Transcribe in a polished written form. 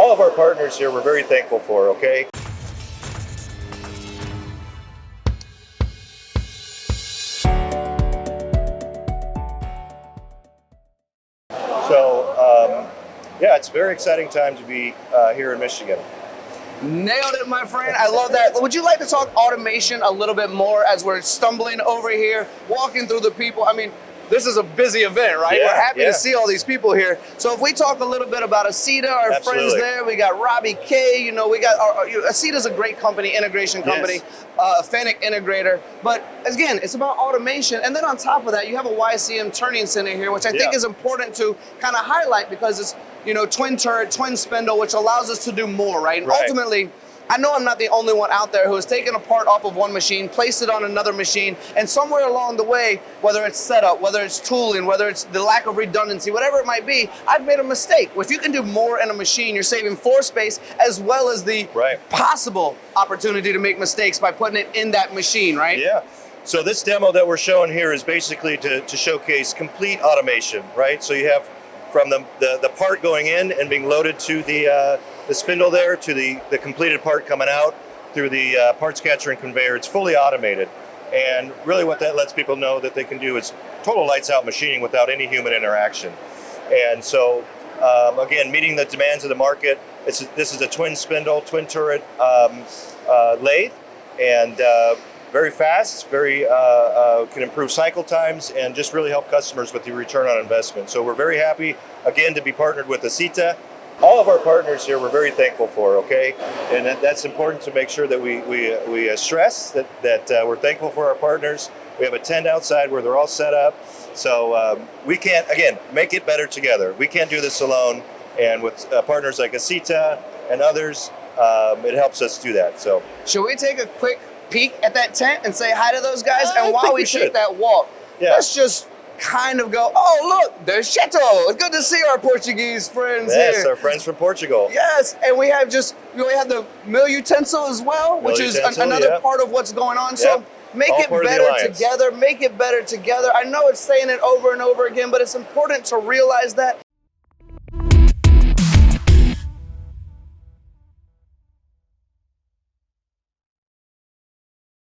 all of our partners here, we're very thankful for, okay? So, yeah, it's a very exciting time to be here in Michigan. Nailed it, my friend. I love that. Would you like to talk automation a little bit more as we're stumbling over here, walking through the people? I mean, this is a busy event, right? Yeah, we're happy to see all these people here. So if we talk a little bit about Acieta, our friends there, we got Robbie K, you know, we got Acieta's a great company, integration company, Fennec integrator. But again, it's about automation. And then on top of that, you have a YCM turning center here, which I think is important to kind of highlight because it's, you know, twin turret, twin spindle, which allows us to do more, right? And ultimately, I know I'm not the only one out there who has taken a part off of one machine, placed it on another machine, and somewhere along the way, whether it's setup, whether it's tooling, whether it's the lack of redundancy, whatever it might be, I've made a mistake. If you can do more in a machine, you're saving floor space as well as the possible opportunity to make mistakes by putting it in that machine, right? Yeah. So this demo that we're showing here is basically to showcase complete automation, right? So you have from the part going in and being loaded to the spindle there to the completed part coming out through the parts catcher and conveyor. It's fully automated. And really what that lets people know that they can do is total lights out machining without any human interaction. And so, again, meeting the demands of the market, this is a twin spindle, twin turret lathe, and very fast, very can improve cycle times and just really help customers with the return on investment. So we're very happy, again, to be partnered with Acieta. All of our partners here, we're very thankful for, okay? And that's important to make sure that we stress that we're thankful for our partners. We have a tent outside where they're all set up. So we can't, again, make it better together. We can't do this alone. And with partners like Acieta and others, it helps us do that. So, should we take a quick peek at that tent and say hi to those guys? And while we take that walk, let's just kind of go, oh, look, there's Cheto. It's good to see our Portuguese friends here. Yes, our friends from Portugal. Yes, and we have the mill utensil as well, which is another part of what's going on. So make it better together, make it better together. I know it's saying it over and over again, but it's important to realize that